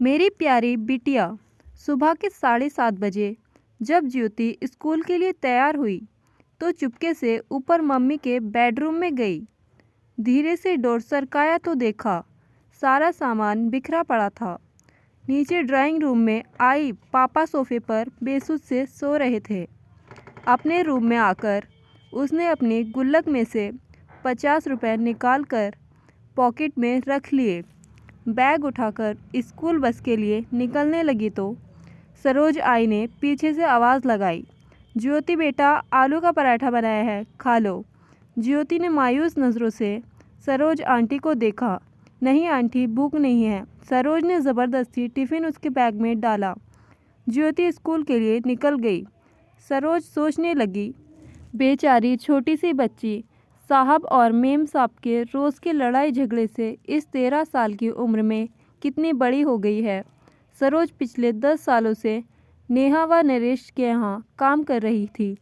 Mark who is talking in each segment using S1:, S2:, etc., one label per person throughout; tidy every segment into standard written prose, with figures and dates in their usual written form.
S1: मेरी प्यारी बिटिया। सुबह के 7:30 बजे जब ज्योति स्कूल के लिए तैयार हुई तो चुपके से ऊपर मम्मी के बेडरूम में गई। धीरे से डोर सरकाया तो देखा सारा सामान बिखरा पड़ा था। नीचे ड्राइंग रूम में आई पापा सोफे पर बेसुध से सो रहे थे। अपने रूम में आकर उसने अपनी गुल्लक में से 50 रुपये निकाल कर पॉकेट में रख लिए। बैग उठाकर स्कूल बस के लिए निकलने लगी तो सरोज आई ने पीछे से आवाज़ लगाई, ज्योति बेटा आलू का पराठा बनाया है, खा लो। ज्योति ने मायूस नज़रों से सरोज आंटी को देखा। नहीं आंटी, भूख नहीं है। सरोज ने ज़बरदस्ती टिफ़िन उसके बैग में डाला। ज्योति स्कूल के लिए निकल गई। सरोज सोचने लगी, बेचारी छोटी सी बच्ची साहब और मेम साहब के रोज़ के लड़ाई झगड़े से इस 13 साल की उम्र में कितनी बड़ी हो गई है। सरोज पिछले 10 सालों से नेहा व नरेश के यहाँ काम कर रही थी।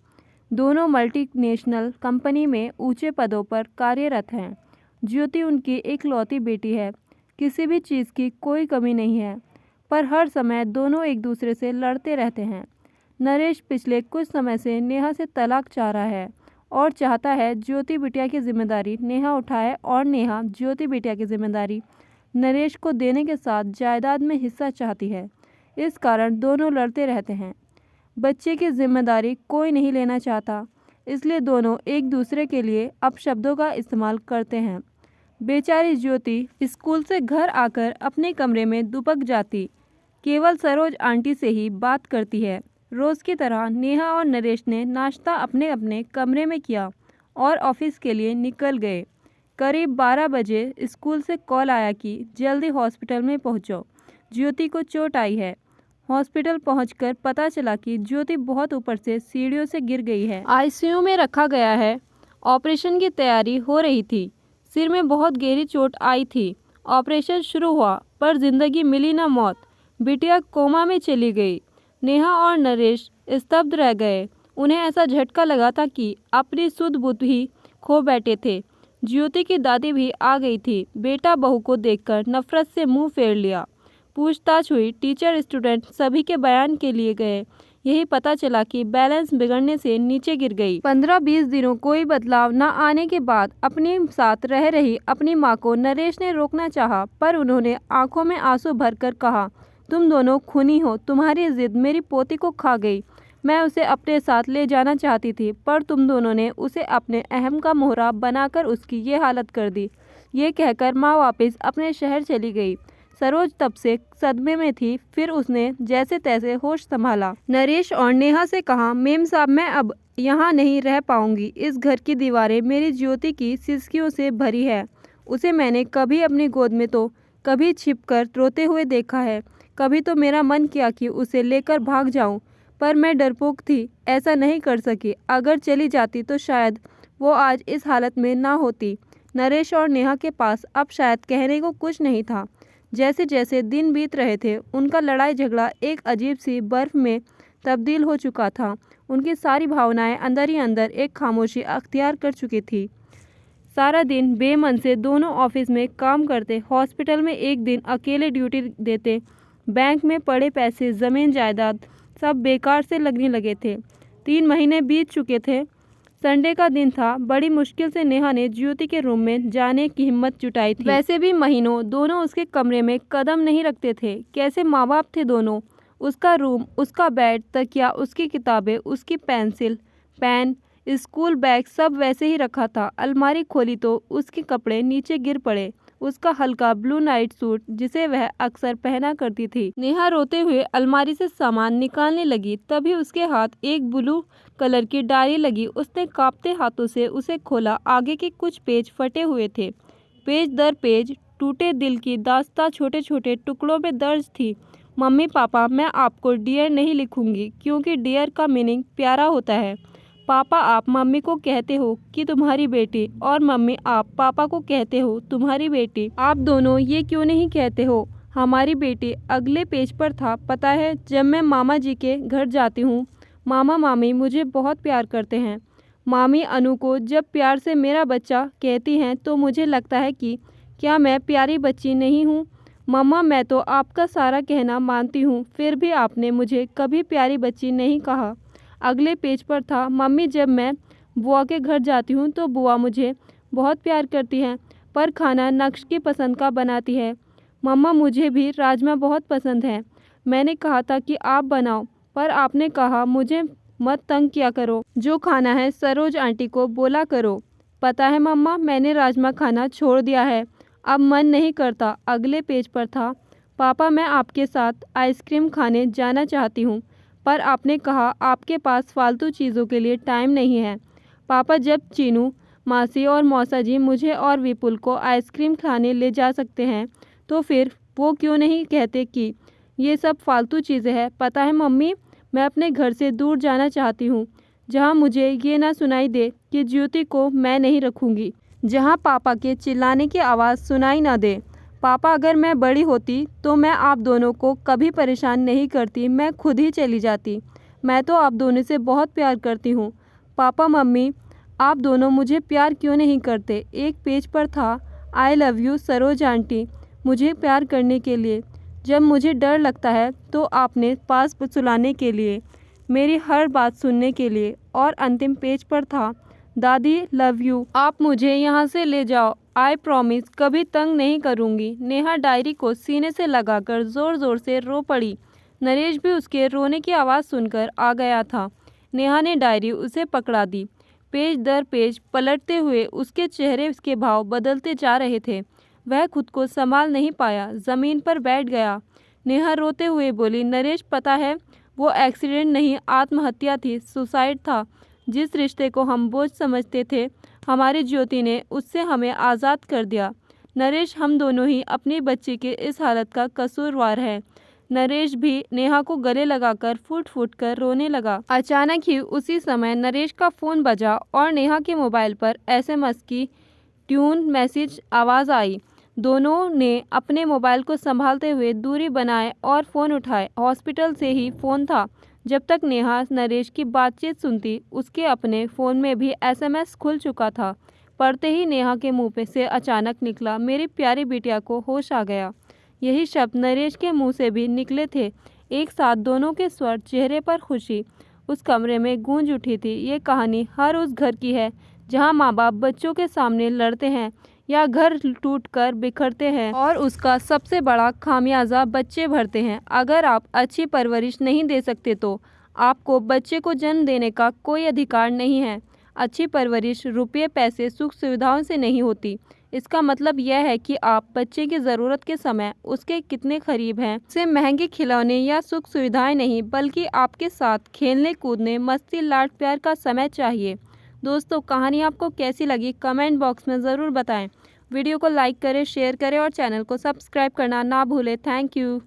S1: दोनों मल्टीनेशनल कंपनी में ऊंचे पदों पर कार्यरत हैं। ज्योति उनकी इकलौती बेटी है। किसी भी चीज़ की कोई कमी नहीं है, पर हर समय दोनों एक दूसरे से लड़ते रहते हैं। नरेश पिछले कुछ समय से नेहा से तलाक चाह रहा है और चाहता है ज्योति बिटिया की जिम्मेदारी नेहा उठाए और नेहा ज्योति बिटिया की जिम्मेदारी नरेश को देने के साथ जायदाद में हिस्सा चाहती है। इस कारण दोनों लड़ते रहते हैं। बच्चे की जिम्मेदारी कोई नहीं लेना चाहता, इसलिए दोनों एक दूसरे के लिए अपशब्दों का इस्तेमाल करते हैं। बेचारी ज्योति स्कूल से घर आकर अपने कमरे में दुबक जाती, केवल सरोज आंटी से ही बात करती है। रोज़ की तरह नेहा और नरेश ने नाश्ता अपने अपने कमरे में किया और ऑफिस के लिए निकल गए। करीब 12 बजे स्कूल से कॉल आया कि जल्दी हॉस्पिटल में पहुंचो, ज्योति को चोट आई है। हॉस्पिटल पहुंचकर पता चला कि ज्योति बहुत ऊपर से सीढ़ियों से गिर गई है। आईसीयू में रखा गया है। ऑपरेशन की तैयारी हो रही थी। सिर में बहुत गहरी चोट आई थी। ऑपरेशन शुरू हुआ पर जिंदगी मिली ना मौत। बिटिया कोमा में चली गई। नेहा और नरेश स्तब्ध रह गए। उन्हें ऐसा झटका लगा था कि अपनी सुध बुध ही खो बैठे थे। ज्योति की दादी भी आ गई थी। बेटा बहू को देखकर नफरत से मुंह फेर लिया। पूछताछ हुई, टीचर स्टूडेंट सभी के बयान के लिए गए। यही पता चला कि बैलेंस बिगड़ने से नीचे गिर गई। 15-20 दिनों कोई बदलाव न आने के बाद अपने साथ रह रही अपनी माँ को नरेश ने रोकना चाहा, पर उन्होंने आंखों में आंसू भरकर कहा, तुम दोनों खूनी हो। तुम्हारी जिद मेरी पोती को खा गई। मैं उसे अपने साथ ले जाना चाहती थी, पर तुम दोनों ने उसे अपने अहम का मोहरा बनाकर उसकी ये हालत कर दी। ये कहकर माँ वापस अपने शहर चली गई। सरोज तब से सदमे में थी। फिर उसने जैसे तैसे होश संभाला। नरेश और नेहा से कहा, मेम साहब मैं अब यहाँ नहीं रह पाऊंगी। इस घर की दीवारें मेरी ज्योति की सिसकियों से भरी है। उसे मैंने कभी अपनी गोद में तो कभी छिपकर रोते हुए देखा है। कभी तो मेरा मन किया कि उसे लेकर भाग जाऊं, पर मैं डरपोक थी, ऐसा नहीं कर सकी। अगर चली जाती तो शायद वो आज इस हालत में ना होती। नरेश और नेहा के पास अब शायद कहने को कुछ नहीं था। जैसे जैसे दिन बीत रहे थे, उनका लड़ाई झगड़ा एक अजीब सी बर्फ में तब्दील हो चुका था। उनकी सारी भावनाएं अंदर ही अंदर एक खामोशी अख्तियार कर चुकी थी। सारा दिन बेमन से दोनों ऑफिस में काम करते, हॉस्पिटल में एक दिन अकेले ड्यूटी देते। बैंक में पड़े पैसे, ज़मीन जायदाद सब बेकार से लगने लगे थे। 3 महीने बीत चुके थे। संडे का दिन था। बड़ी मुश्किल से नेहा ने ज्योति के रूम में जाने की हिम्मत जुटाई थी। वैसे भी महीनों दोनों उसके कमरे में कदम नहीं रखते थे। कैसे माँ बाप थे दोनों। उसका रूम, उसका बेड, तकिया, उसकी किताबें, उसकी पेंसिल, पेन, स्कूल बैग सब वैसे ही रखा था। अलमारी खोली तो उसके कपड़े नीचे गिर पड़े। उसका हल्का ब्लू नाइट सूट जिसे वह अक्सर पहना करती थी। नेहा रोते हुए अलमारी से सामान निकालने लगी, तभी उसके हाथ एक ब्लू कलर की डायरी लगी। उसने कांपते हाथों से उसे खोला। आगे के कुछ पेज फटे हुए थे। पेज दर पेज टूटे दिल की दास्तां छोटे छोटे टुकड़ों में दर्ज थी। मम्मी पापा, मैं आपको डियर नहीं लिखूंगी क्योंकि डियर का मीनिंग प्यारा होता है। पापा, आप मम्मी को कहते हो कि तुम्हारी बेटी, और मम्मी आप पापा को कहते हो तुम्हारी बेटी। आप दोनों ये क्यों नहीं कहते हो हमारी बेटी। अगले पेज पर था, पता है जब मैं मामा जी के घर जाती हूँ, मामा मामी मुझे बहुत प्यार करते हैं। मामी अनु को जब प्यार से मेरा बच्चा कहती हैं तो मुझे लगता है कि क्या मैं प्यारी बच्ची नहीं हूँ। मम्मा मैं तो आपका सारा कहना मानती हूँ, फिर भी आपने मुझे कभी प्यारी बच्ची नहीं कहा। अगले पेज पर था, मम्मी जब मैं बुआ के घर जाती हूँ तो बुआ मुझे बहुत प्यार करती हैं, पर खाना नक्श की पसंद का बनाती है। मम्मा मुझे भी राजमा बहुत पसंद है। मैंने कहा था कि आप बनाओ, पर आपने कहा मुझे मत तंग किया करो, जो खाना है सरोज आंटी को बोला करो। पता है मम्मा, मैंने राजमा खाना छोड़ दिया है, अब मन नहीं करता। अगले पेज पर था, पापा मैं आपके साथ आइसक्रीम खाने जाना चाहती हूँ, पर आपने कहा आपके पास फालतू चीज़ों के लिए टाइम नहीं है। पापा जब चीनू मासी और मौसा जी मुझे और विपुल को आइसक्रीम खाने ले जा सकते हैं, तो फिर वो क्यों नहीं कहते कि ये सब फालतू चीज़ें हैं। पता है मम्मी, मैं अपने घर से दूर जाना चाहती हूँ, जहाँ मुझे ये ना सुनाई दे कि ज्योति को मैं नहीं रखूँगी, जहाँ पापा के चिल्लाने की आवाज़ सुनाई ना दे। पापा अगर मैं बड़ी होती तो मैं आप दोनों को कभी परेशान नहीं करती, मैं खुद ही चली जाती। मैं तो आप दोनों से बहुत प्यार करती हूँ। पापा मम्मी आप दोनों मुझे प्यार क्यों नहीं करते। एक पेज पर था, I love you Saroj aunty, मुझे प्यार करने के लिए। जब मुझे डर लगता है तो आपने पास सुलाने के लिए, मेरी हर बात सुनने के लिए। और अंतिम पेज पर था, दादी लव यू, आप मुझे यहाँ से ले जाओ, आई प्रॉमिस कभी तंग नहीं करूँगी। नेहा डायरी को सीने से लगाकर ज़ोर ज़ोर से रो पड़ी। नरेश भी उसके रोने की आवाज़ सुनकर आ गया था। नेहा ने डायरी उसे पकड़ा दी। पेज दर पेज पलटते हुए उसके चेहरे के भाव बदलते जा रहे थे। वह खुद को संभाल नहीं पाया, ज़मीन पर बैठ गया। नेहा रोते हुए बोली, नरेश पता है वो एक्सीडेंट नहीं आत्महत्या थी, सुसाइड था। जिस रिश्ते को हम बोझ समझते थे, हमारी ज्योति ने उससे हमें आज़ाद कर दिया। नरेश हम दोनों ही अपनी बच्ची के इस हालत का कसूरवार है। नरेश भी नेहा को गले लगाकर फूट फूट कर रोने लगा। अचानक ही उसी समय नरेश का फ़ोन बजा और नेहा के मोबाइल पर एसएमएस की ट्यून मैसेज आवाज़ आई। दोनों ने अपने मोबाइल को संभालते हुए दूरी बनाए और फ़ोन उठाए। हॉस्पिटल से ही फ़ोन था। जब तक नेहा नरेश की बातचीत सुनती, उसके अपने फ़ोन में भी एसएमएस खुल चुका था। पढ़ते ही नेहा के मुंह पे से अचानक निकला, मेरी प्यारी बिटिया को होश आ गया। यही शब्द नरेश के मुंह से भी निकले थे। एक साथ दोनों के स्वर, चेहरे पर खुशी उस कमरे में गूंज उठी थी। ये कहानी हर उस घर की है जहां माँ बाप बच्चों के सामने लड़ते हैं या घर टूटकर बिखरते हैं, और उसका सबसे बड़ा खामियाजा बच्चे भरते हैं। अगर आप अच्छी परवरिश नहीं दे सकते तो आपको बच्चे को जन्म देने का कोई अधिकार नहीं है। अच्छी परवरिश रुपये पैसे सुख सुविधाओं से नहीं होती। इसका मतलब यह है कि आप बच्चे की ज़रूरत के समय उसके कितने करीब हैं। उसे महंगे खिलौने या सुख सुविधाएं नहीं, बल्कि आपके साथ खेलने कूदने, मस्ती लाड प्यार का समय चाहिए। दोस्तों कहानी आपको कैसी लगी कमेंट बॉक्स में ज़रूर बताएं। वीडियो को लाइक करें, शेयर करें और चैनल को सब्सक्राइब करना ना भूलें। Thank you.